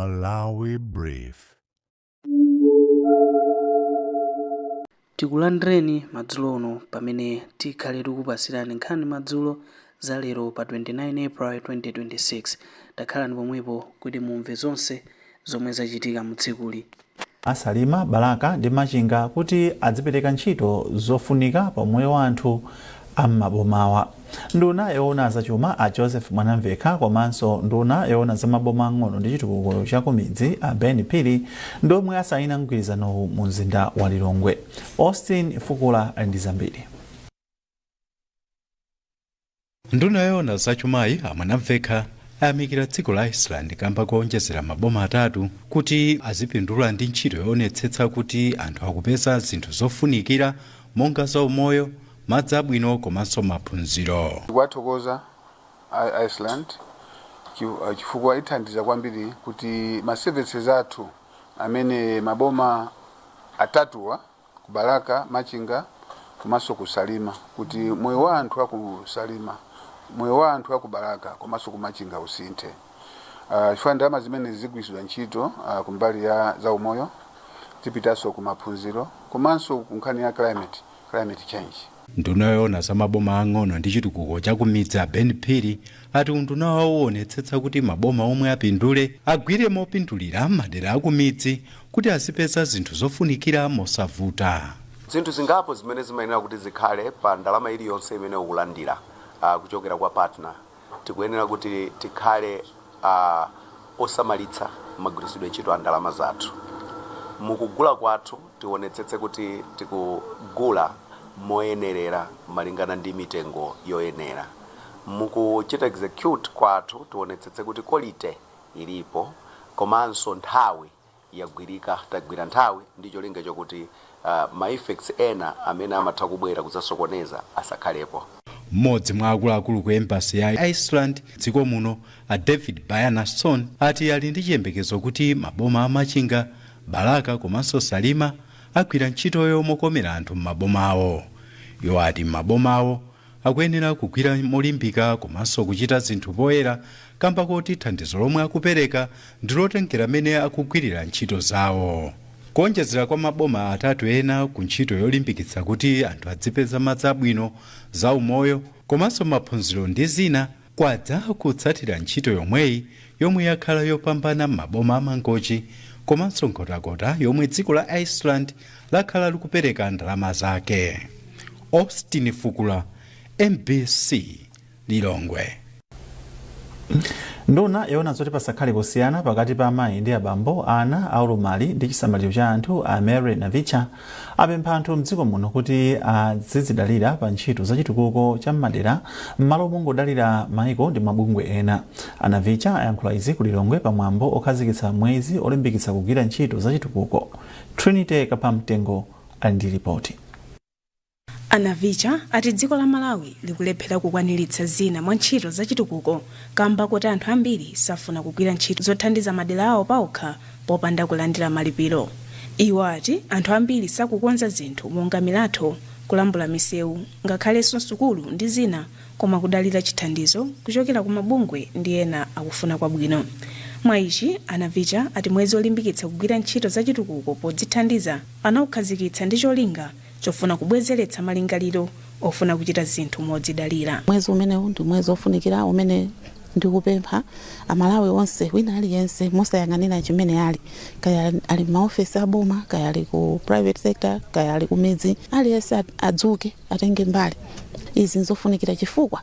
Malawi Brief. Tikulandireni madzulo uno pamene tikhale tikupasirani nkhani madzulo za lero pa 29 April 2026. Takhalani pomwepo kuti mumve zonse zomwe zachitika mu tsikuli. Asalima, Balaka ndi Machinga kuti adzipereka ntchito zofunika pa moyo wa anthu am'mabomawa. Nduna yoona zachuma a Joseph Mwanamveka komanso nduna yoona za maboma ang'ono ndi chitukuko cha kumidzi a Ben Phiri ndomwe asayina mgwirizano mu mzinda wa Lilongwe. Austin Fukula ali ndi zambiri. Nduna yoona zachumayi a Mwanamveka ayamikira dziko la Iceland kamba kuonjezera maboma 3 kuti azipindula ndi ntchito yoonetsetsa kuti anthu akupeza zinthu zofunikira monga za umoyo, madzi abwino komanso maphunziro. Wathokoza Iceland chifukwa ithandiza kwambiri kuti ma services athu amene maboma 3 ku Balaka, Machinga komanso ku Salima kuti moyo wa anthu akusalima, moyo wa anthu aku Balaka komanso ku Machinga usinthe. Chifukwa ndalama zimene zigwirizidwa ntchito kumbali ya za umoyo tipitanso ku maphunziro komanso ku nkhani ya climate change. Nduna yoona za maboma ang'ono ndi chitukuko cha kumidzi a Ben Phiri ati unduna wawo uonetsetsa kuti maboma omwe apindule agwire mopindulira madera akumidzi kuti azipeza zinthu zofunikira mosavuta. Zinthu zingapo zimene zimayenera kuti zikhale pa ndalama iliyonse imene ukulandira kuchokera kwa partner. Tikuyenera kuti tikhale osamalitsa magwiritsidwe ntchito a ndalama zathu. Mukugula kwathu tionetsetse kuti tikugula moyenerera malingana ndi mitengo yoyenera. Mukuchita execute kwathu tionetsetse kuti quality ilipo komanso nthawi yagwirika, tagwira nthawi ndi cholinga chokuti ma effects ena amene amatha kubwera kudzasokoneza asakhalepo. Mmodzi mwa akuluakulu ku embassy ya Iceland dziko muno a David Byrneson ati ali ndi chiyembekezo kuti maboma a Machinga, Balaka komanso Salima agwira ntchito yomokomera anthu m'maboma awo. Iwo ati m'maboma awo akuyenera kugwira molimbika komanso kuchita zinthu poyera kamba kuti thandizo lomwe akupereka ndilotengera amene akugwirira ntchito zawo. Kuonjezera kwa maboma 3 ena ku ntchito yolimbikitsa kuti anthu adzipeza madzi abwino, za umoyo komanso maphunziro ndi zina kwadza kutsatira ntchito yomweyi yomwe yakhala yopambana m'maboma amangochi komanso nkhotakota yomwe dziko la Iceland lakhala likupereka ndalama zake. Austin Fukula, MBC, Lilongwe. Nduna yoona zoti pasakhale kusiyana pakati pa amayi ndi abambo, ana, aulumali ndi chisamaliro cha anthu a Mary Navicha apempha anthu mdziko muno kuti azizidalira pa ntchito za chitukuko cha madera m'malo mongodalira maiko ndi mabungwe ena. Navicha ayankhula izi ku Lilongwe pamwambo okhazikitsa mwezi olimbikitsa kugwira ntchito za chitukuko. Trinity Kapamtengo ali ndi ripoti. Navicha ati dziko la Malawi likulephera kukwaniritsa zina mwa ntchito za chitukuko kamba kuti anthu ambiri safuna kugwira ntchito zothandiza madera awo paokha popanda kulandira malipiro. Iwo ati anthu ambiri sakukonza zinthu monga milatho, kulambula misewu, ngakhalenso sukulu ndi zina, koma kudalira chithandizo kuchokera ku mabungwe ndi ena akufuna kwabwino. Mwa ichi Navicha ati mwezi olimbikitsa kugwira ntchito za chitukuko podzithandiza anaukhazikitsa ndi cholinga chofuna kubwezeretsa malingaliro ofuna kuchita zinthu modzidalira. Mwezi umenewu ndi mwezi ofunikira umene ndikupempha amalawi onse wina aliyense mosayang'anira chimene ali, kaya ali maofesi aboma, kaya ali ku private sector, kaya ali ku midzi, aliyense adzuke atenge mbali. Izi nzofunikira chifukwa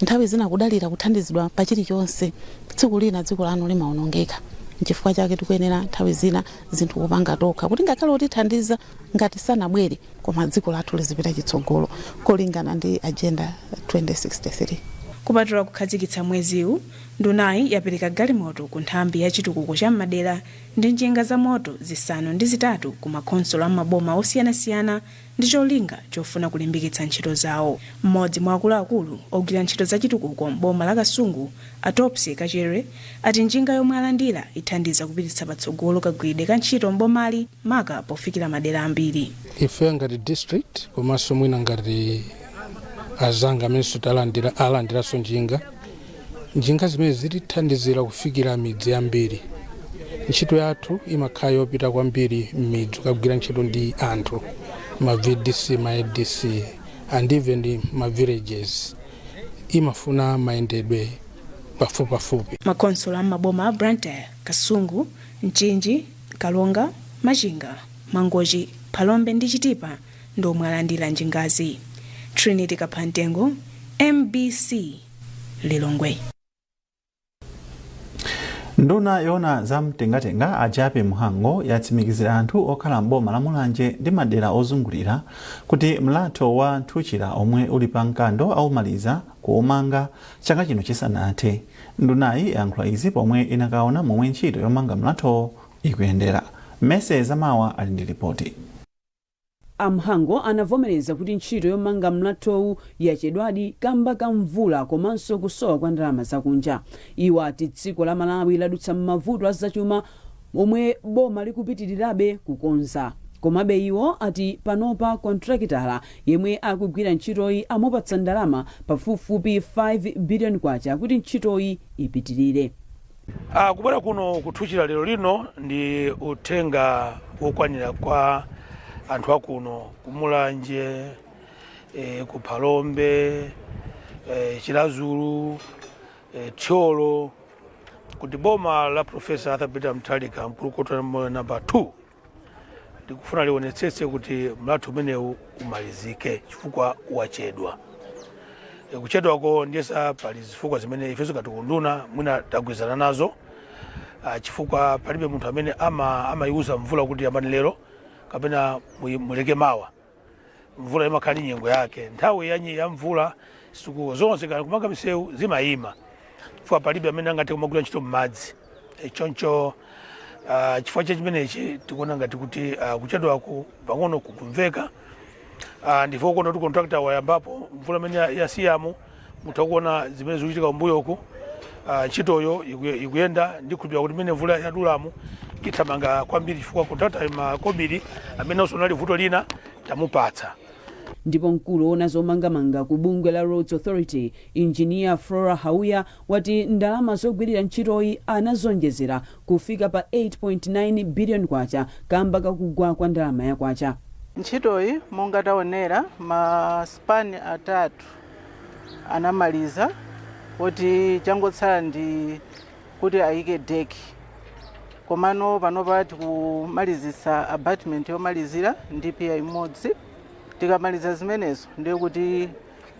nthawi zina kudalira kuthandizidwa pa chilichonse tsiku lina dziko lanu limaonongeka. Chifukwa chake tikuyenera nthawi zina zinthu kupanga tokha kuti ngakhale otithandiza ngati sanabwere koma dziko lathu lizipita chitsogolo kulingana ndi agenda 2063. Kupatula kukhazikitsa mweziwu, ndunayi yapereka galimoto ku nthambi ya chitukuko cha madera ndi njinga za moto zisanu ndi zitatu ku makhonsolo a maboma osiyanasiyana ndi cholinga chofuna kulimbikitsa ntchito zawo. Mmodzi mwa akuluakulu ogwira ntchito za chitukuko m'boma la Kasungu, Atopsi Kachere, ati njinga yomwe alandira ithandiza kupititsa patsogolo kagwiridwe ka ntchito m'bomali maka pofikira madera ambiri. Ife ngati district komanso mwina ngati azanga amene alandiraso njinga zimene zitithandizira kufikira midzi ambiri ntchito yathu imakhala yopita kwambiri m'midzi kugwira ntchito ndi anthu ma VDC, ma ADC and even ma villages. Imafuna mayendedwe pafupi. Makonsolo amaboma a Blantyre, Kasungu, Mchinji, Kalonga, Machinga, Mangochi, Phalombe ndi Chitipa ndomwe alandira njingazi. Trinity Kaphantengo, MBC, Lilongwe. Nduna yona za mtengatenga ajape Muhango yatsimikizira anthu okhala mboma la Mulanje ndi madera ozungulira kuti mlatho wa nthuchira omwe uli pa mkando aumaliza kuumanga chaka chino chisanathe. Ndunayi yankhula izi pomwe inakaona momwe ntchito yomanga mlatho ikuyendera. Mese Zamawa ali ndi ripoti. Amhango anavomereza kuti ntchito yomanga mlathowu yachedwadi kamba ka mvula komanso kusowa kwa ndalama zakunja. Iwo ati dziko la Malawi ladutsa m'mavuto azachuma omwe boma likupitirirabe kukonza. Komabe iwo ati panopa kontrakitala yemwe akugwira ntchitoyi amupatsa ndalama pafupifupi 5 billion kwacha kuti ntchitoyi ipitirire. Kubwera kuno kuthuchira lero lino ndi uthenga wokwanira kwa anthu akuno kumulanje, ku Phalombe, Chilazulu, Thyolo, kuti boma la Profesa Arthur Peter Mutharika mkulukoto namba 2 likufuna lionetsetse kuti mlatho umenewu umalizike chifukwa wachedwa. Kuchedwako ndiyesa pali zifukwa zimene ifeso katikunduna mwina tagwizana nazo, chifukwa palibe munthu amene amayiuza mvula kuti yambani lero kapena muleke mawa. Mvula imakhala ndi nyengo yake. Nthawi ya mvula siku zonse kana kumanga misewu zimayima. Chifukwa palibe amene angathe kumagwira ntchito m'madzi. Choncho chifukwa chimenechi tikuona ngati kuti kuchedwako pang'ono kukumveka. Ndifo kuona kuti contractor wayambapo mvula imene yasiyamo mutakuona zimene zikuchitika mbuyoko. Ntchitoyo ikuyenda ndi kukhulupirira kuti imene mvula yadulamo kithamanga kwambiri chifukwa contractor makobiri amene osonali vuto lina tamupatsa. Ndipo mkulu ona zomangamanga ku bungwe la Roads Authority, Engineer Flora Hauya, wati ndalama zogwirira ntchitoyi anazonjezera kufika pa 8.9 billion kwacha kamba kakugwa kwa ndalama ya kwacha. Ntchitoyi monga taonera maspani atatu anamaliza kuti changotsala ndi kuti ayike deki. Komano panopa tikumalizisa abatment yomalizira ndi pia imodzi. Tikamaliza zimenezo ndiye kuti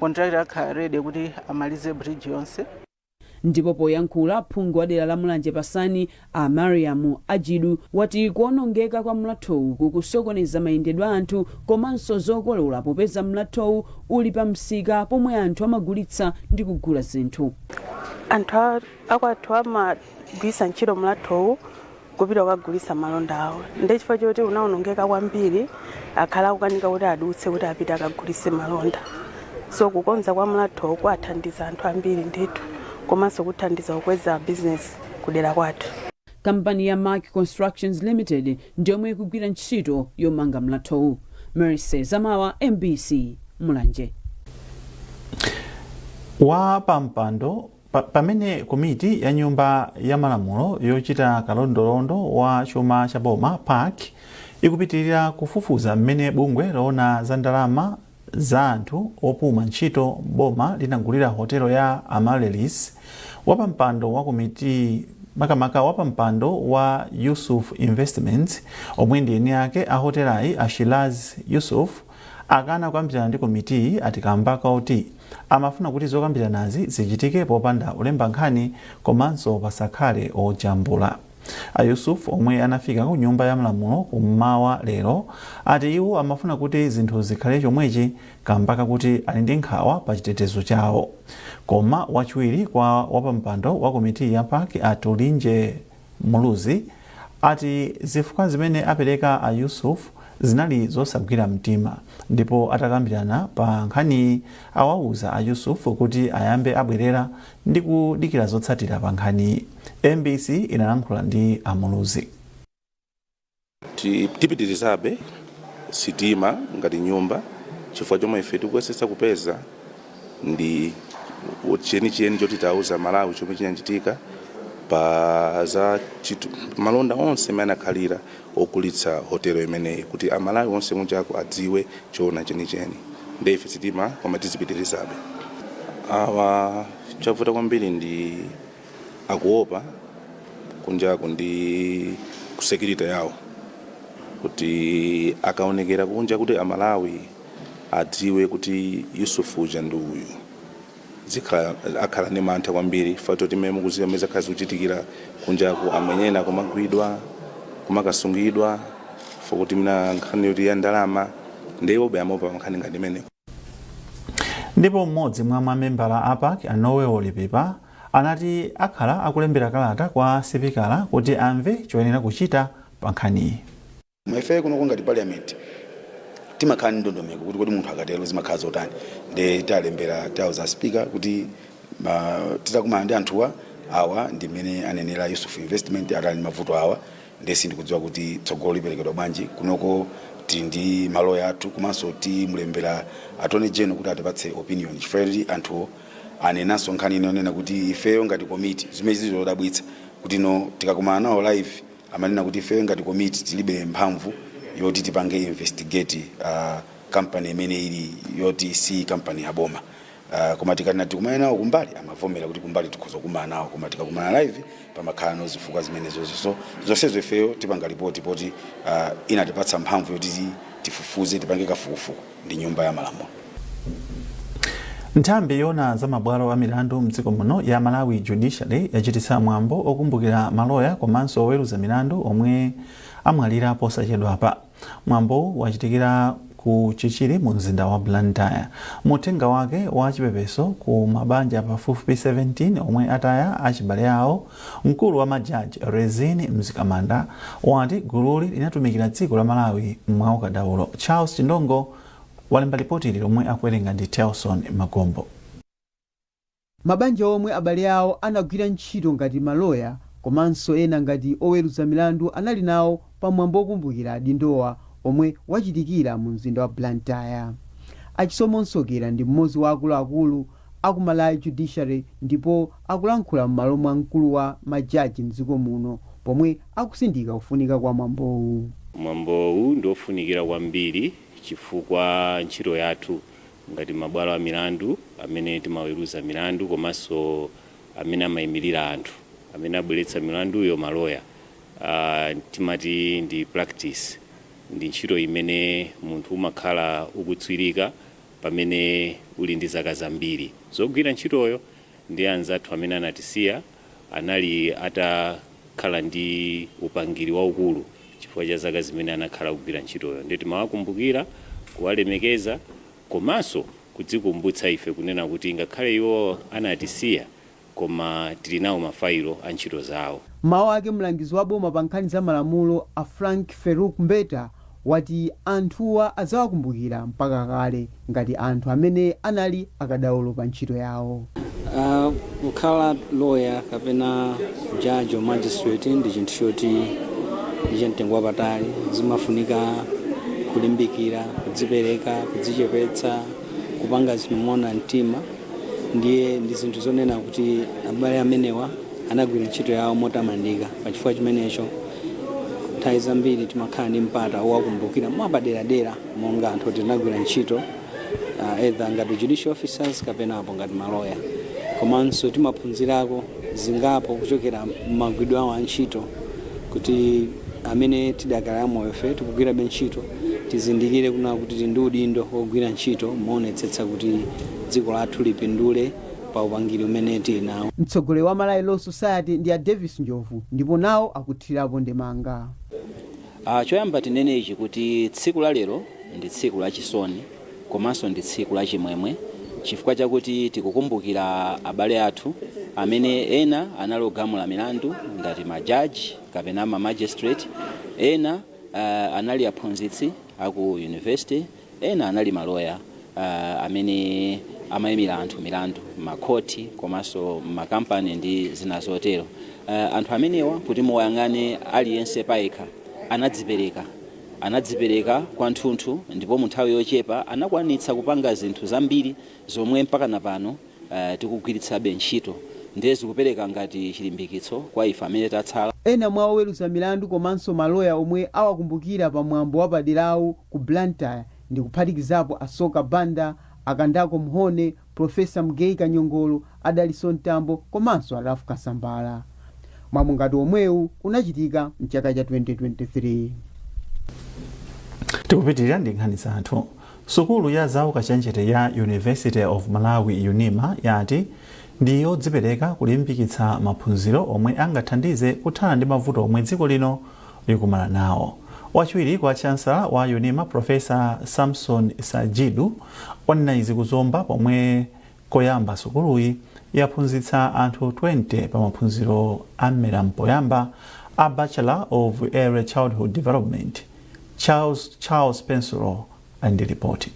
contractor akhala ready kuti amalize bridge yonse. Ndipo poyankhula phungu wa dera la Mulanje Pasani a Mariam Ajidu wati kuonongeka kwa mlathowu kukusokoneza mayendedwe anthu komanso zokolola popeza mlathowu uli pa msika pomwe anthu amagulitsa ndi kugula zinthu. Anthu akwathu amagwisa ntchito mlathowu kupita kukagulisa malonda awo. Ndi chifukwa choti unaonongeka kwambiri akhala kukanika kuti adutse kuti apite akagulise malonda. So kukonza kwa mlathowu kwathandiza anthu ambiri ndithu komanso kuthandiza kukweza business kudera kwathu. Kampani ya Mark Constructions Limited ndiomwe ikugwira ntchito yomanga mlathowu. Mercy Zamawa, MBC, Mulanje. Wa pampando pamene komiti ya nyumba ya malamulo yochita kalondolondo wa chuma cha boma park ikupitirira kufufuza mmene bungwe loona za ndalama za anthu opuma ntchito boma linagulira hotelo ya Amaryllis. Wapampando wa komiti makamaka wapampando wa Yusuf Investments omwe ndi eni ake a hotelayi a Shilaz Yusuf akana kukambirana ndi komiti atikambaka kuti amafuna kuti zokambiranazi zichitike popanda ulemba nkhani komanso pasakhale ojambula. A Yusuf omwe anafika ku nyumba ya malamulo kummawa lero ati iwo amafuna kuti zinthu zikhale chomwechi kambaka kuti ali ndi nkhawa pa chitetezo chawo. Koma wachiwiri kwa wapampando wa komiti ya park Atulinje Muluzi ati zifukwa zimene apereka a Yusuf zinali zosagwira mtima, ndipo atakambirana pa nkhani awauza a Yusuf kuti ayambe abwerera ndi kudikira zotsatira pa nkhani. MBC inalankhula ndi Amuluzi. Tipitirizabe sitima ngati nyumba chifukwa chomwe ife tikuyesesa kupeza ndi chenicheni choti tauza Malawi chomwe chinachitika pa za malonda onse amene akhalira ogulitsa hotelo imeneyi kuti amalawi onse kunjako adziwe choona chenicheni. Ndife sitima koma tizipitirizabe. Awa chavuta kwambiri ndi akuopa kunjako ndi kusekirita yawo kuti akaonekera kunja kuti amalawi adziwe kuti Yusuf uja ndi uyu akhala ndi mantha kwambiri fatoti meme kuziwa meza kazi kuchitikira kunjako amenyena kumagwidwa kumakasungidwa fokuti mina nkhani yoti ya ndalama ndiwo beamopa nkhani ngati imene. Ndipo mmodzi mwa mamembala a APAC Anowe Olipepa anati akhala akulembera kalata kwa sipikala kuti amve choyenera kuchita pa nkhaniyi. Mwefe kuno ngati parliament timakhala ndi ndondomeko kuti munthu akatero zimakhala zotani ndi talembera tauza speaker kuti titakumana ndi anthuwa awa ndi mmene anenera Yusuf Investment atali mavuto awa ndesi ndikudziwa kuti tsogolo liperekedwa bwanji kunoko tili ndi maloya athu komanso timulembera attorney general kuti atipatse opinion chifukwa anthu anenanso nkhani inonena kuti ifeyo ngati committee zimene zizodabwitsa kuti no tikakumana nawo live amanena kuti ifeyo ngati committee tilibe mphamvu yoti tipange investigate company imene ili yoti si company ya boma. Koma tikana tikumana nawo kumbali amavomera kuti kumbali tikhoza kumana nawo koma tikakumana live pamakhala nozifukwa zimene zonse zonsezo ifeyo tipanga report poti inatipatsa mphamvu yoti tifufuze tipange kafukufuku ndi nyumba ya malamulo. Nthambi yona za mabwalo a milandu mdziko muno ya Malawi Judiciary yachititsa mwambo okumbukira maloya komanso oweruza milandu omwe amwalira posachedwapa. Mwambo wachitikira ku Chichiri mu mzinda wa Blantyre. Mutenga wake wa chipepeso ku mabanja pafupifupi 17 omwe ataya achibale awo, mkulu wa majaji Rezini Mzikamanda wati gululi linatumikira dziko la Malawi mwaukadaulo. Charles Chindongo walemba ripoti lomwe akuwerenga ndi Telson Magombo. Mabanja omwe abale awo anagwira ntchito ngati maloya komanso ena ngati oweruza milandu anali nawo pamwambo okumbukira adindowa omwe wachitikira mu mzinda wa Blantyre. Achisomo Nsokera ndi mmodzi wa akuluakulu aku Malawi Judiciary ndipo akulankhula m'malo mwa mkulu wa majaji mdziko muno pomwe akusindika kufunika kwa mwambowu. Mwambowu ndofunikira kwambiri chifukwa ntchito yathu ngati mabwalo a milandu amene timaweruza milandu komanso amene amayimirira anthu amene abweretsa milanduyo maloya. Timati ndi practice ndi ntchito imene munthu umakhala ukutswirika pamene uli ndi zaka zambiri zogwira ntchitoyo. Ndi anzathu amene anatisiya anali atakhala ndi upangiri waukulu chifukwa cha zaka zimene anakhala kugwira ntchitoyo. Ndi timawakumbukira, kuwalemekeza komanso kudzikumbutsa ife kunena kuti ngakhale iwo anatisiya koma tili nawo mafailo a ntchito zawo. Mawu ake mlangizi wa boma pa nkhani za malamulo a Frank Feruk Mbeta wati anthuwa azawakumbukira mpaka kale ngati anthu amene anali akadaulo pa ntchito yawo. Kukhala lawyer kapena judge or magistrate ndi chinthu choti ndichentengo wapatali, zimafunika kulimbikira, kudzipereka, kudzichepetsa, kupanga zinthu mona mtima. Ndiye ndi zinthu zonena kuti abale amenewa anagwira ntchito yawo motamandika. Pachifukwa chimenecho nthawi zambiri timakhala ndi mpata owakumbukira mwapaderadera monga anthu tinagwira ntchito either ngati judicial officers kapena apo ngati maloya. Komanso timaphunzirako zingapo kuchokera m'magwidwe awo a ntchito kuti amene tidakhala moyo fe tikugwira ntchito tizindikire kuna kuti ndi udindo ogwira ntchito moonetsetsa kuti dziko lathu lipindule pa upangiri umene tili nawo. Mtsogoleri wa Malawi Law Society ndi a Davis Njovu ndipo nawo akuthirapo ndemanga. Choyamba tinene ichi kuti tsiku la lero ndi tsiku la chisoni komanso ndi tsiku la chimwemwe chifukwa chakuti tikukumbukira abale athu amene ena anali ogamula milandu ngati majaji kapena magistrate, ena anali aphunzitsi aku university, ena anali maloya amene amayimira anthu milandu makoti komanso makampani ndi zina zotero. Anthu amenewa kuti muwayang'ane aliyense payekha anadzipereka kwathunthu ndipo mu nthawi yochepa anakwanitsa kupanga zinthu zambiri zomwe mpaka napano tikugwiritsabe ntchito. ndiye zikupereka ngati chilimbikitso kwa ife amene tatsala. Ena mwa oweruza milandu komanso maloya omwe awakumbukira pamwambo wapaderawu ku Blantyre ndi kuphatikizapo Asoka Banda, Akandako Mhone, Profesa Mgei Kanyongolo, Adaliso Ntambo komanso Arafu Kasambala. Mwambo ngati omwewu unachitika mchaka cha 2023. Tikupitirira ndi nkhani zathu. Sukulu ya zaukachenjede ya University of Malawi UNIMA yati ndi yodzipereka kulimbikitsa maphunziro omwe angathandize kuthana ndi mavuto omwe dziko lino likumana nawo. Wachiwiri kwa chancellor wa UNIMA Profesa Samson Sajidu wanena izi kuzomba pomwe koyamba sukuluyi yaphunzitsa anthu 20 pa maphunziro a mmera mpoyamba a Bachelor of Early Childhood Development. Charles Pensoro and the report.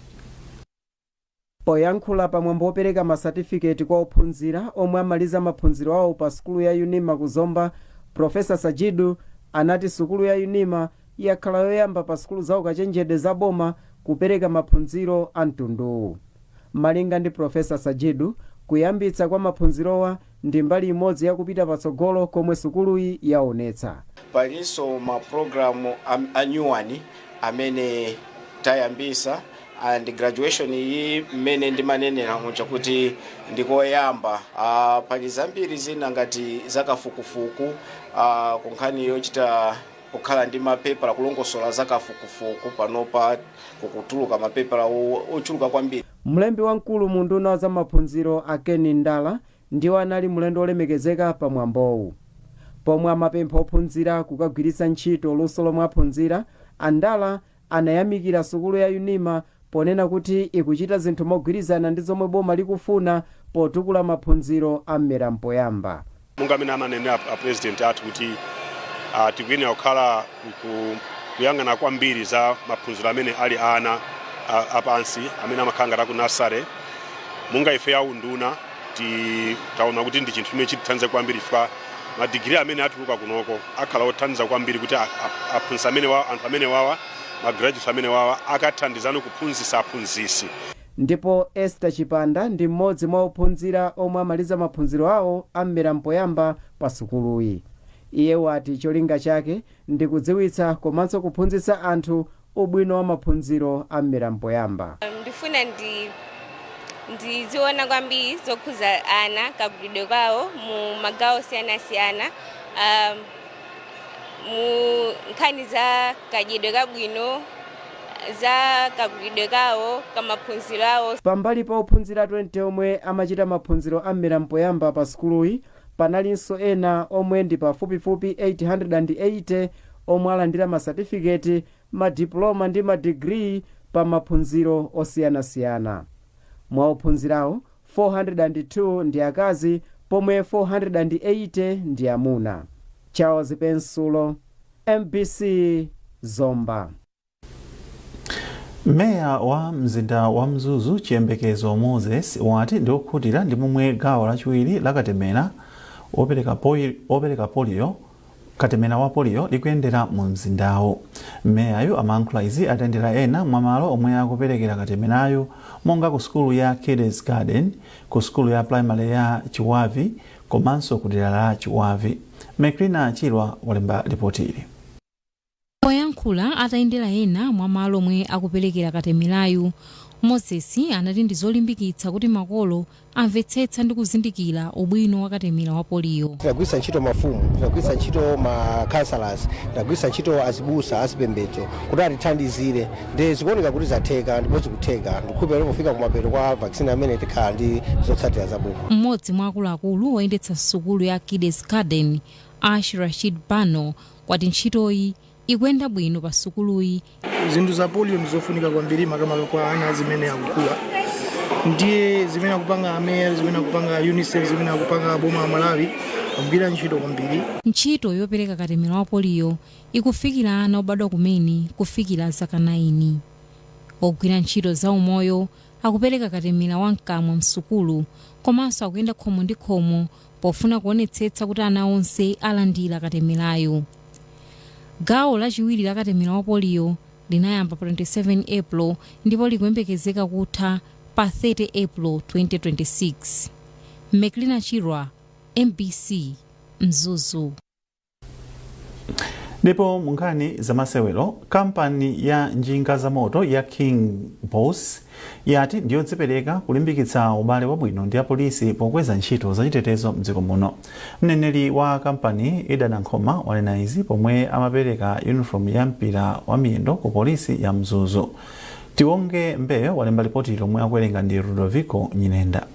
Poyankhula pamwambo opereka masatifiketi kwa ophunzira omwe amaliza maphunziro awo pa sukulu ya UNIMA kuzomba, Profesa Sajidu anati sukulu ya UNIMA yakhala yoyamba pa sukulu zaukachenjede za boma kupereka maphunziro a mtunduwu. Malinga ndi Profesa Sajidu, kuyambitsa kwa maphunzirowa ndi mbali imodzi yakupita patsogolo komwe sukuluyi yaonetsa. Palinso mapulogalamu anyuwani amene tayambisa and graduation iyi mmene ndimanenera mucha kuti ndikoyamba pali zambiri zina ngati zakafukufuku kunkhani yochita kukhala ndi mapepala kulongosola zakafukufuku panopa kukutuluka mapepala ochuluka kwambiri. Mlembi wamkulu mu nduna za maphunziro a Ken Ndala ndiwo anali mlendo olemekezeka pamwambowu. Pomwe amapempha ophunzira kukagwiritsa ntchito luso lomwe aphunzira, Andala anayamikira sukulu ya UNIMA ponena kuti ikuchita zinthu mogwirizana ndi zomwe boma likufuna potukula maphunziro a mmera mpoyamba. Mungamene amanenera a president athu kuti tikuyenera kukhala kuyang'ana kwambiri za maphunziro amene ali ana apansi amene amakhala ku nursery. Munga ife ya unduna taona kuti ndi chinthu chimene chitithandiza kwambiri fa madigiri amene atuluka kunoko akhala othandiza kwambiri kuti aphunzitsi amene wawa, anthu amene wawa, magraduates amene wawa akathandizana kuphunzitsa aphunzitsi. Ndipo Esther Chipanda ndi mmodzi mwa ophunzira omwe amaliza maphunziro awo a mmera mpoyamba pa sukuluyi. Iye wati cholinga chake ndi kudziwitsa komanso kuphunzitsa anthu ubwino wa maphunziro a mmera mpoyamba. Ndifuna ndiziona kwambiri zokhuza ana kakudidwe kwawo mu magawo siyana-siyana, mu nkhani za kadyedwe kabwino, za kakudidwe kawo kamaphunziro awo. Pambali pa ophunzira 20 omwe amachita maphunziro a mmera mpoyamba pa sukuluyi, panalinso ena omwe ndi pafupifupi 880 omwe alandira masatifiketi, madiploma ndi madigiri pa maphunziro osiyanasiyana. Mwa ophunzirawo 402 ndi akazi pomwe 480 ndi amuna. Charles Pensulo, MBC Zomba. Meya wa mzinda wa Mzuzu Chiyembekezo Moses wati ndi okhutira ndi momwe gawo lachiwiri la katemera opereka polio katemera wa polio likuyendera mu mzindawo. Meyayo amayankhula izi atendera ena mwa malo omwe akuperekera katemerayo monga ku sukulu ya Kids Garden, ku sukulu ya primary ya Chiwavi komanso ku dera la Chiwavi. Mekrina Chilwa walemba ripoti ili. Poyankhula atayendera ena mwa malo omwe akuperekera katemerayo, Moses anati ndi zolimbikitsa kuti makolo amvetsetsa ndi kuzindikira ubwino wa katemera wa polio. Tinagwiritsa ntchito mafumu, tinagwiritsa ntchito ma counselors, tinagwiritsa ntchito azibusa azipembedzo kuti atithandizire ndi zikuoneka kuti zatheka ndipo zikutheka ndikhupe lero kufika kumapeto kwa vaccine amene tikhala ndi zotsatira zabwino. Mmodzi mwa akuluakulu woyendetsa sukulu ya Kids Garden, Ash Rashid Bano, kwati ntchitoyi ikuyenda bwino pa sukuluyi. Zinthu za polio ndizofunika kwambiri makamaka kwa ana zimene akukula. Ndiye zimene akupanga ameya, zimene akupanga UNICEF, zimene akupanga boma la Malawi kugwira ntchito kwambiri. Ntchito yopereka katemera wa polio ikufikira ana obadwa kumene kufikira zaka 9. Ogwira ntchito za umoyo akupereka katemera wa mkamwa msukulu komanso akuyenda khomo ndi khomo pofuna kuonetsetsa kuti ana onse alandira katemerayo. Gawo lachiwiri la katemera wa polio linayamba pa 27 April ndipo likuyembekezeka kutha pa 30 April 2026. Meklina Chirwa, MBC Mzuzu. Ndipo munkhani za masewero, kampani ya njinga za moto ya King Boss yati ndiyodzipereka kulimbikitsa ubale wabwino ndi apolisi pokweza ntchito za chitetezo mdziko muno. Mneneri wa kampani Idana Nkhoma wanena izi pomwe amapereka uniform ya mpira wa miyendo ku polisi ya Mzuzu. Tiwonge Mbeyo walemba ripoti lomwe akuwerenga ndi Ludovico Nyinenda.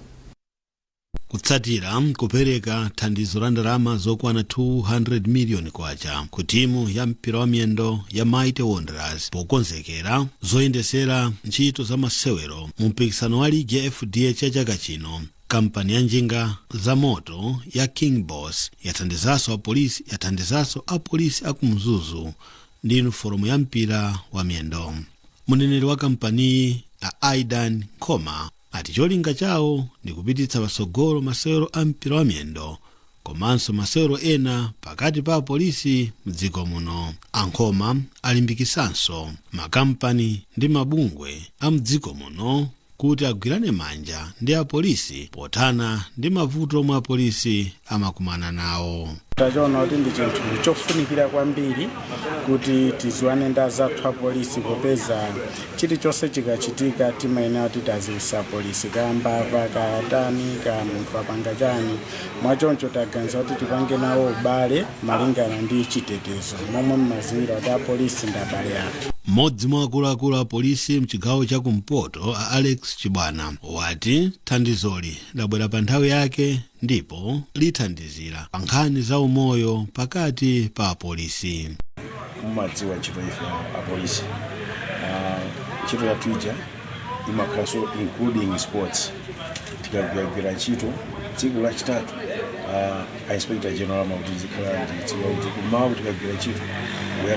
Kutsatira kupereka thandizo la ndalama zokwana 200 miliyoni kwacha ku timu ya mpira wa miyendo ya Mighty Wanderers pokonzekera zoyendesera ntchito za masewero mu mpikisano wa ligi ya FDH ya chaka chino, kampani ya njinga za moto ya King Boss yathandizanso apolisi aku Mzuzu ndi uniform ya mpira wa miyendo. Mneneri wa kampani ya Idan Nkhoma ati cholinga chawo ndi kupititsa patsogolo masewero a mpira wa miyendo komanso masewero ena pakati pa apolisi mdziko muno. Ankhoma alimbikisanso makampani ndi mabungwe a mdziko muno kuti agwirane manja ndi apolisi pothana ndi mavuto omwe apolisi amakumana nawo. Tachiona kuti ndi chinthu chofunikira kwambiri kuti tiziwane ndi azathu apolisi popeza chilichonse chikachitika timayenera kuti taziwisa apolisi kambava katani ka munthu apanga chani. Mwachoncho taganiza kuti tipange nawo ubale malingana ndi chitetezo momwe mmaziwira kuti apolisi ndi abale athu. Mmodzi mwa akuluakulu a polisi mchigawo cha kumpoto a Alex Chibwana wati thandizoli labwera pa nthawi yake ndipo lithandizira pa nkhani za umoyo pakati pa apolisi. Mumadziwa ntchito ife apolisi, ntchito yathu ija imakhalanso including sports. Tikagwira ntchito tsiku lachitatu a Inspector General amati zikhala ndi tsiku kuti kumawa tikagwira ntchito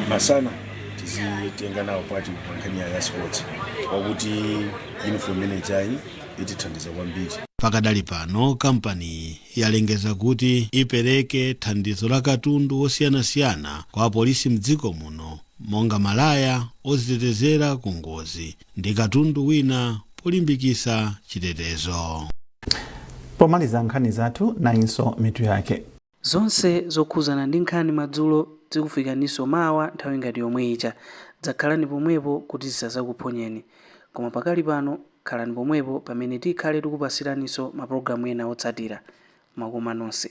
masana tizitenga nawo pati pa nkhani ya sports pakuti uniform manager itithandiza kwambiri. Pakadali pano kampani yalengeza kuti ipereke thandizo la katundu osiyanasiyana kwa apolisi mdziko muno monga malaya ozitetezera ku ngozi ndi katundu wina polimbikisa chitetezo. Pomaliza nkhani zathu nayinso mitu yake. Zonse zokhuzana ndi nkhani madzulo zikufikaninso mawa nthawi ngati yomwe ija. Dzakhalani pomwepo kuti zisazakuponyeni. Koma pakali pano khalani pomwepo pamene tikhale tikupasiraninso mapulogalamu ena otsatira. Makoma nonse.